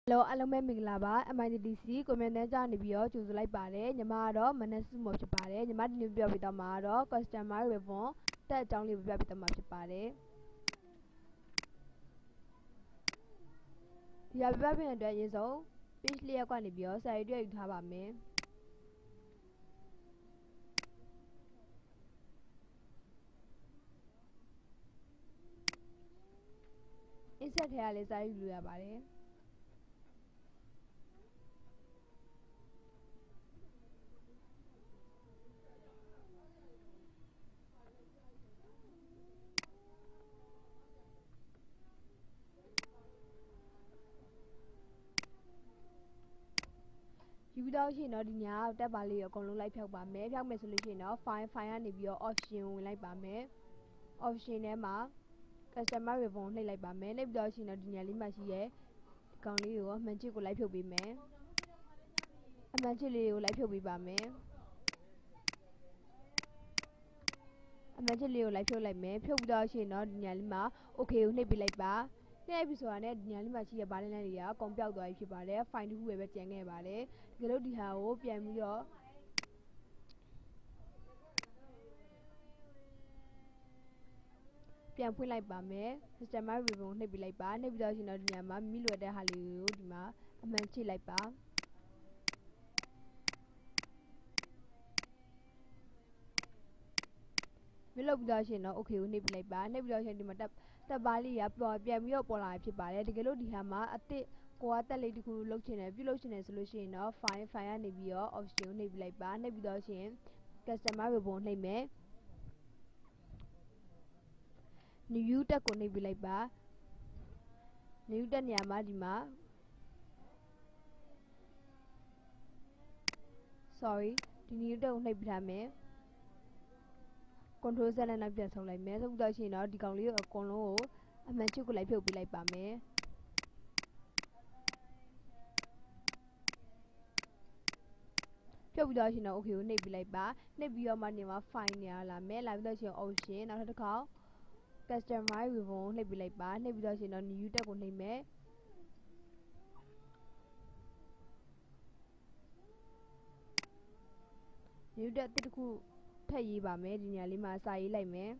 Hello အားလုံးပဲမင်္ဂလာပါ MITDC ကိုမြန်တန်းကြနေပြီးတော့ကြိုဆိုလိုက်ပါတယ်ညီမကတော့မနက်စုမော်ဖြစ်ပါတယ်ညီမဒီနေ့ပြောပြတော့မှာတော့ customer ribbon တက်အကြောင်းလေးပြပြပေးတော့မှာဖြစ်ပါတယ်ဒီပြပြပေးတဲ့အတွက်အရင်ဆုံး page လေးရက်ကနေပြီးတော့စာရေးတွေ့ယူထားပါမယ် insert ထဲကလေးစာရေးလို့ရပါတယ်ယူပြီးတော့ရှင်တော့ဒီညာတက်ပါလေးကိုအကုန်လုံးလိုက်ဖြောက်ပါမယ်ဖြောက်မယ်ဆိုလို့ရှိရင်တော့ file ကနေပြီးတော့ option ဝင်လိုက်ပါမယ် option ထဲမှာ customer ribbon နှိပ်လိုက်ပါမယ်နှိပ်ပြီးတော့ရှင်တော့ဒီညာလေးမှာရှိရဲ့ဒီကောင်လေးကိုအမှန်ချစ်ကိုလိုက်ဖြုတ်ပေးမယ်အမှန်ချစ်လေးကိုလိုက်ဖြုတ်ပေးပါမယ်အမှန်ချစ်လေးကိုလိုက်ဖြုတ်လိုက်မယ်ဖြုတ်ပြီးတော့ရှင်တော့ဒီညာလေးမှာ okay ကိုနှိပ်ပေးလိုက်ပါနှိပ်ပြီးဆိုတာနဲ့ဒီညာလေးမှာရှိရဲ့ဘားလင်းလန်းတွေကကုန်ပြောက်သွားပြီဖြစ်ပါတယ် file တစ်ခုပဲကျန်ခဲ့ပါတယ်တကယ်လို့ဒီဟာကိုပြန်ပြီးတော့ပြန်ဖွင့်လိုက်ပါမယ် customer ribbon နှိပ်ပေးလိုက်ပါနှိပ်ပြီးတော့ရှင်တော့ဒီညာမှာမိလွယ်တဲ့ဟာလေးကိုဒီမှာအမှန်ချိလိုက်ပါမြလုပ်ပြီးတော့ရှင်တော့ okay ကိုနှိပ်ပေးလိုက်ပါနှိပ်ပြီးတော့ရှင်ဒီမှာတက်ပါလေးကပြန်ပြီးတော့ပေါ်လာဖြစ်ပါတယ်တကယ်လို့ဒီဟာမှာအစ်စ်ကိုကတက်လေးတစ်ခုလုပ်ချင်တယ်ပြုလုပ်ချင်တယ်ဆိုလို့ရှိရင်တော့ file ကနေပြီးတော့ option ကိုနှိပ်ပေးလိုက်ပါနှိပ်ပြီးတော့ရှင် customer ribbon နှိပ်မယ် new တက်ကိုနှိပ်ပေးလိုက်ပါ new တက်နေရာမှာဒီမှာ sorry ဒီ new တက်ကိုနှိပ်ပေးထားမယ် control Z နဲ့ပြန်ဆုံးလိုက်မယ်ဆိုတော့ရှင်တော့ဒီကောင်လေးကိုအကုန်လုံးကိုအမှန်ချစ်ကိုလိုက်ဖြုတ်ပေးလိုက်ပါမယ်ဖြုတ်ပြီးတော့ရှင်တော့ okay ကိုနှိပ်ပေးလိုက်ပါနှိပ်ပြီးတော့မှနေမှာ file နေရာလာမယ်လာပြီးတော့ရှင် option နောက်တစ်ခါ customer ribbon နှိပ်ပေးလိုက်ပါနှိပ်ပြီးတော့ရှင်တော့ new တက်ကိုနှိပ်မယ်new တက်တစ်ခုထပ်ရေးပါမယ်ဒီနေရာလေးမှာစာရေးလိုက်မယ်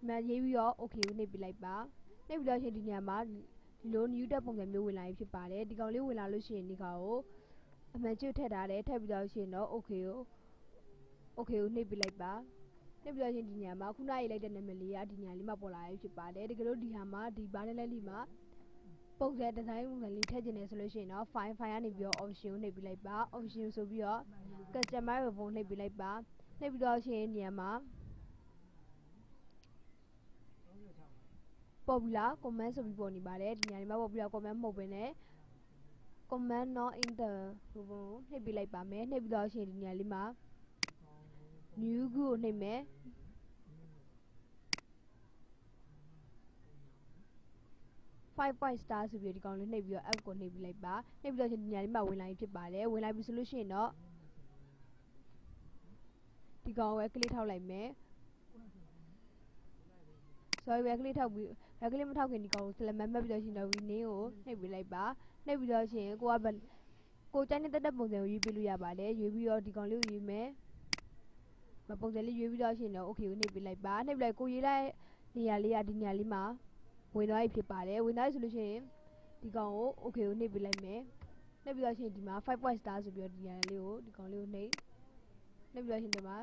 မရေးပြီးတော့ okay ကိုနှိပ်ပေးလိုက်ပါနှိပ်ပြီးတော့ရှင်ဒီနေရာမှာဒီလို new တက်ပုံစံမျိုးဝင်လာပြီဖြစ်ပါတယ်ဒီကောင်လေးဝင်လာလို့ရှိရင်ဒီကောင်ကိုအမှန်ချစ်ထည့်ထားတယ်ထည့်ပြီးတော့ရှင်တော့ okay ကိုနှိပ်ပေးလိုက်ပါနှိပ်ပြီးတော့ရှင်ဒီနေရာမှာခုနရေးလိုက်တဲ့နာမည်လေးကဒီနေရာလေးမှာပေါ်လာပြီဖြစ်ပါတယ်တကယ်လို့ဒီဟာမှာဒီဘာနဲ့လဲလေးမှာပုံစံဒီဇိုင်းပုံစံလေးထည့်ကျင်တယ်ဆိုလို့ရှိရင်တော့ file ကနေပြီးတော့ option ကိုနှိပ်ပေးလိုက်ပါ option ဆိုပြီးတော့ customer ribbon နှိပ်ပေးလိုက်ပါနှိပ်ပြီးတော့ရှင်နေရာမှာ popular comment ဆိုပြီးပေါ်နေပါတယ်ဒီနေရာလေးမှာ popular comment မဟုတ်ဘဲနဲ့ comment not in the ribbon နှိပ်ပေးလိုက်ပါမယ်နှိပ်ပြီးတော့ရှင်ဒီနေရာလေးမှာ new group ကိုနှိပ်မယ်5 star ဆိုပြီးဒီကောင်လေးနှိပ်ပြီးတော့ app ကိုနှိပ်ပေးလိုက်ပါနှိပ်ပြီးတော့ဒီနေရာလေးမှာဝင်လာပြီဖြစ်ပါတယ်ဝင်လာပြီဆိုလို့ရှိရင်တော့ဒီကောင်ကိုကလစ်ထောက်လိုက်မယ် sorry ကလစ်ထောက်ပြီးကလစ်မထောက်ခင်ဒီကောင်ကို select မှတ်ပြီးတော့ရှင်တော့ rename ကိုနှိပ်ပေးလိုက်ပါနှိပ်ပြီးတော့ရှင်ကိုကြိုက်နေတဲ့ပုံစံကိုရွေးပေးလို့ရပါတယ်ရွေးပြီးတော့ဒီကောင်လေးကိုရွေးမယ်ပုံစံလေးရွေးပြီးတော့ရှင်တော့ okay ကိုနှိပ်ပေးလိုက်ပါနှိပ်လိုက်ကိုရေးလိုက်နေရာလေးကဒီနေရာလေးမှာဝင်သွားပြီဖြစ်ပါတယ်ဝင်သွားပြီဆိုလို့ရှိရင်ဒီကောင်ကို okay ကိုနှိပ်ပေးလိုက်မယ်နှိပ်ပြီးတော့ရှင်ဒီမှာ5 star ဆိုပြီးတော့ဒီနေရာလေးကိုဒီကောင်လေးကိုနှိပ်ပြီးတော့ရှင်ဒီမှာ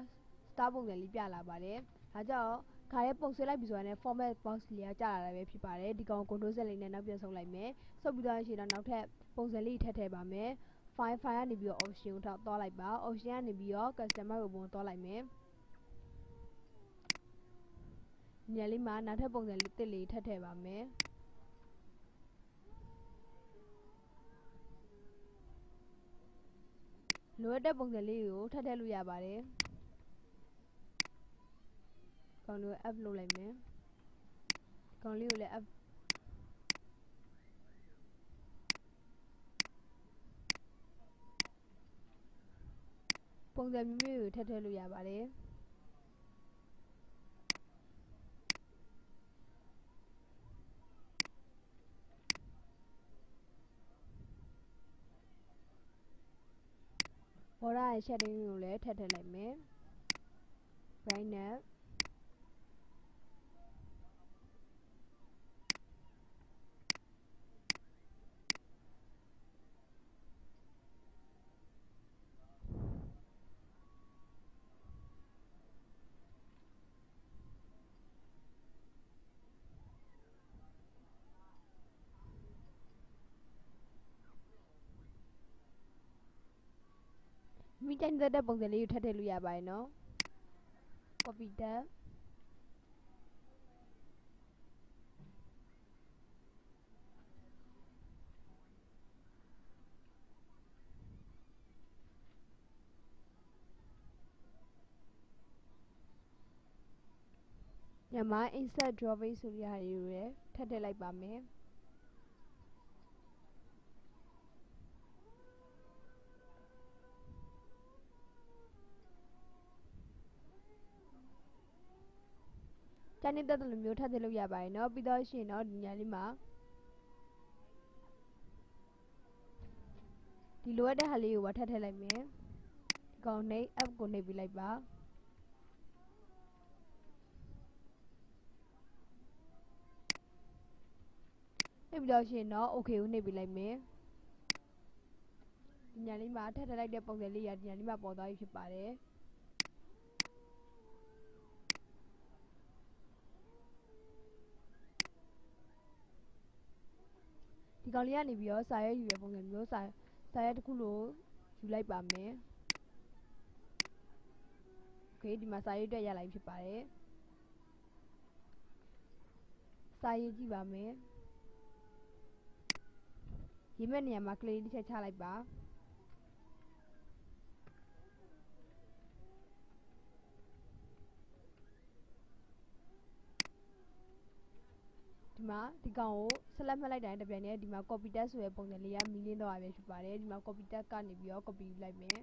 star ပုံစံလေးပြလာပါတယ်ဒါကြောင့်ခါရဲပုံဆွဲလိုက်ပြီဆိုတာနဲ့ format box လေးကကြာလာတာပဲဖြစ်ပါတယ်ဒီကောင် control Z လေးနဲ့နောက်ပြန်ဆုပ်လိုက်မယ်ဆုပ်ပြီးတော့ရှင်တော့နောက်ထပ်ပုံစံလေးထည့်ထည့်ပါမယ် file ကနေပြီးတော့ option ကိုသွားလိုက်ပါ option ကနေပြီးတော့ customer ribbon သွားလိုက်မယ်ညလေးမှာနောက်ထပ်ပုံစံလေးတစ်လေးထပ်ထည့်ပါမယ်လိုအပ်တဲ့ပုံစံလေးကိုထပ်ထည့်လို့ရပါတယ်ကောင်လေးကို app လုပ်လိုက်မယ်ကောင်လေးကိုလည်း app ပုံစံမျိုးမျိုးကိုထည့်ထည့်လို့ရပါတယ် ဘောရရဲ့ shading ကိုလည်းထည့်လိုက်မယ် brightness မိကြိုက်တဲ့ပုံစံလေးကိုထည့်လို့ရပါတယ်နော် copy တက်ညမှာ insert drawing ဆိုရရည်ရထည့်လိုက်ပါမယ်ကျန်တဲ့လိုမျိုးထည့်လို့ရပါတယ်နော်ပြီးတော့ရှင်တော့ဒီညာလေးမှာဒီလိုရတဲ့ဟာလေးကိုထည့်လိုက်မယ်ဒီကောင်နှိပ် app ကိုနှိပ်ပြီးလိုက်ပါနှိပ်ပြီးတော့ရှင်တော့ okay ကိုနှိပ်ပြီးလိုက်မယ်ဒီညာလေးမှာထည့်လိုက်တဲ့ပုံစံလေးရဒီညာလေးမှာပေါ်သွားပြီဖြစ်ပါတယ်ဒီကောင်လေးကနေပြီးတော့စာရွက်ယူရပုံစံမျိုးစာရွက်တစ်ခုလိုယူလိုက်ပါမယ်โอเคဒီမှာစာရွက်အတွက်ရလိုက်ဖြစ်ပါတယ်စာရေးကြည့်ပါမယ်ရေးမဲ့နေရာမှာကလေးတစ်ချက်ချလိုက်ပါဒီမှာဒီကောင်ကိုဆက်လက်မှတ်လိုက်တိုင်းတစ်ပြိုင်တည်းဒီမှာ copy tag ဆိုတဲ့ပုံစံလေးကမီလင်းတော့ရပဲဖြစ်ပါတယ်ဒီမှာ copy tag ကနေပြီးတော့ copy ယူလိုက်မယ်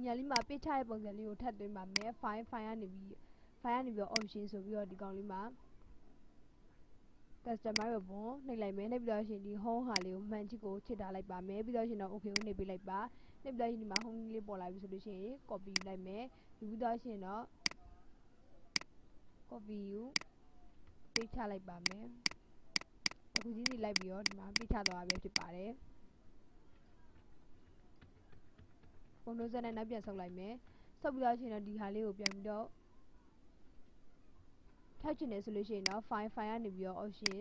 ညာလေးမှာပေးချတဲ့ပုံစံလေးကိုထပ်သွင်းပါမယ် file ကနေပြီးတော့ option ဆိုပြီးတော့ဒီကောင်လေးမှာ customize ဘုံနှိပ်လိုက်မယ်နှိပ်ပြီးတော့ရှင်ဒီ home ဟာလေးကိုမှန်ချစ်ကိုချစ်ထားလိုက်ပါမယ်ပြီးတော့ရှင်တော့ okay ကိုနှိပ်ပေးလိုက်ပါနှိပ်ပြီးတော့ရှင်ဒီမှာ home လေးပေါ်လာပြီဆိုလို့ရှိရင် copy ယူလိုက်မယ်ယူပြီးတော့ရှင်တော့ copy ယူပေးချလိုက်ပါမယ်အခုကြီးစီလိုက်ပြီးတော့ဒီမှာပေးချသွားပဲဖြစ်ပါတယ်ပုံနှုတ်ဆက်နဲ့နောက်ပြန်ဆုပ်လိုက်မယ်ဆုပ်ပြီးတော့ရှင်တော့ဒီဟာလေးကိုပြန်ပြီးတော့ထောက်ချင်တယ်ဆိုလို့ရှိရင်တော့ file ကနေပြီးတော့ option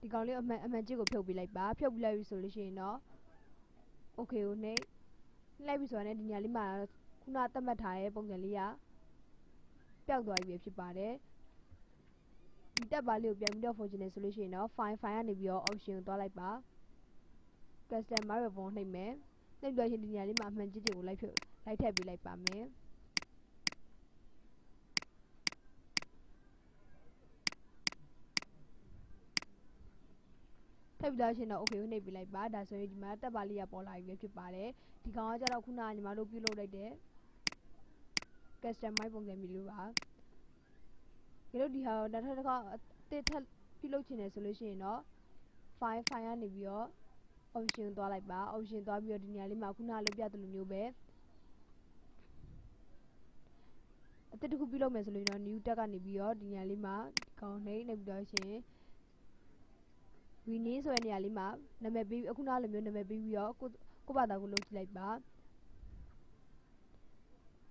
ဒီကောင်လေးအမှန်ချစ်ကိုဖြုတ်ပေးလိုက်ပါဖြုတ်ပြီးလိုက်ပြီဆိုလို့ရှိရင်တော့ okay ကိုနှိပ်လိုက်ပြီဆိုတော့ဒီညာလေးမှာခုနသတ်မှတ်ထားတဲ့ပုံစံလေးကပျောက်သွားပြီဖြစ်ပါတယ်ဒီတက်ပါလေးကိုပြန်ပြီးတော့ function နဲ့ဆိုလို့ရှိရင်တော့ file ကနေပြီးတော့ option ကိုသွားလိုက်ပါ customize ဘုံနှိပ်မယ်နှိပ်ပြီးတော့ရှင်ဒီညာလေးမှာအမှန်ချစ်တွေကိုလိုက်ထည့်ပေးလိုက်ပါမယ်ထပ်ပြီးတော့ရှင်တော့ okay ကိုနှိပ်ပေးလိုက်ပါဒါဆိုရင်ဒီမှာတက်ပါလေးကပေါ်လာပြီဖြစ်ပါတယ်ဒီကောင်ကကျတော့ခုနကညီမတို့ပြုလုပ်လိုက်တဲ့ customize ပုံစံမျိုးလိုပါဒီလိုဒီဟာနောက်ထပ်တစ်ခါတစ်ထပ်ပြုလုပ်ချင်တယ်ဆိုလို့ရှိရင်တော့ file ကနေပြီးတော့ option သွားလိုက်ပါ option သွားပြီးတော့ဒီနေရာလေးမှာခုနကလုပ်ပြသလိုမျိုးပဲအတစ်တစ်ခုပြုလုပ်မယ်ဆိုလို့တော့ new tab ကနေပြီးတော့ဒီနေရာလေးမှာဒီကောင်နှိပ်ပြီးတော့ရှင်rename ဆိုတဲ့နေရာလေးမှာနာမည်ပေးအခုနလိုမျိုးနာမည်ပေးပြီးတော့ကိုဘာသာကိုလုပ်ကြည့်လိုက်ပါ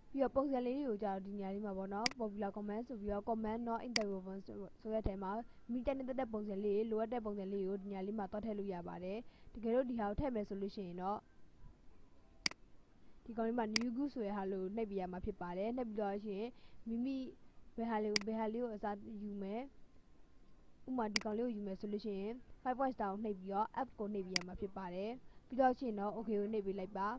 ပြီးတော့ပုံစံလေးတွေကိုကြာတော့ဒီနေရာလေးမှာပေါ့နော် popular comment ဆိုပြီးတော့ comment not interwoven ဆိုတဲ့အထဲမှာမိတက်တဲ့ပုံစံလေးလိုအပ်တဲ့ပုံစံလေးကိုဒီနေရာလေးမှာတွက်ထည့်လို့ရပါတယ်တကယ်လို့ဒီဟာကိုထည့်မယ်ဆိုလို့ရှိရင်တော့ဒီကောင်လေးမှာ new group ဆိုတဲ့ဟာလို့နှိပ်ပြရမှာဖြစ်ပါတယ်နှိပ်ပြီးတော့ရှင်မိမိဘယ်ဟာလေးကိုအစားယူမယ်ဥမာဒီကောင်လေးကိုယူမယ်ဆိုလို့ရှိရင် 5 point star ကိုနှိပ်ပြီးတော့ app ကိုနှိပ်ပြရမှာဖြစ်ပါတယ်ပြီးတော့ရှင်တော့ okay ကိုနှိပ်ပေးလိုက်ပါ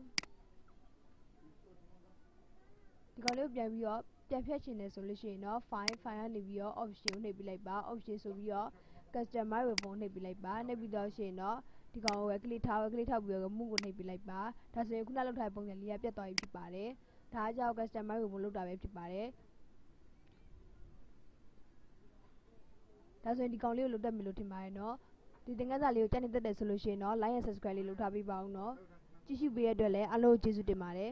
ဒီကောင်လေးကိုပြန်ပြီးတော့ ပြန်ဖြတ်ချင်တယ်ဆိုလို့ရှိရင်တော့ file ကနေပြီးတော့ option ကိုနှိပ်ပြီးလိုက်ပါ option ဆိုပြီးတော့ customize ribbon နှိပ်ပြီးလိုက်ပါနှိပ်ပြီးတော့ရှိရင်တော့ဒီကောင်ကိုပဲ click ထောက်ပြီးတော့ remove ကိုနှိပ်ပြီးလိုက်ပါဒါဆိုရင်ခုနလောက်ထားတဲ့ပုံစံလေးကပြတ်သွားပြီဖြစ်ပါတယ်ဒါကကြောင့် customize ribbon လုပ်တာပဲဖြစ်ပါတယ်ဒါဆိုရင်ဒီကောင်လေးကိုလုပ်တတ်ပြီလို့ထင်ပါတယ်နော်ဒီသင်ခန်းစာလေးကိုကြိုက်နေတတ်တယ်ဆိုလို့ရှိရင်တော့ like and subscribe လေးလုပ်ထားပေးပါဦးနော်ကြည့်ရှုပေးရတဲ့အတွက်လည်းအားလုံးကိုကျေးဇူးတင်ပါတယ်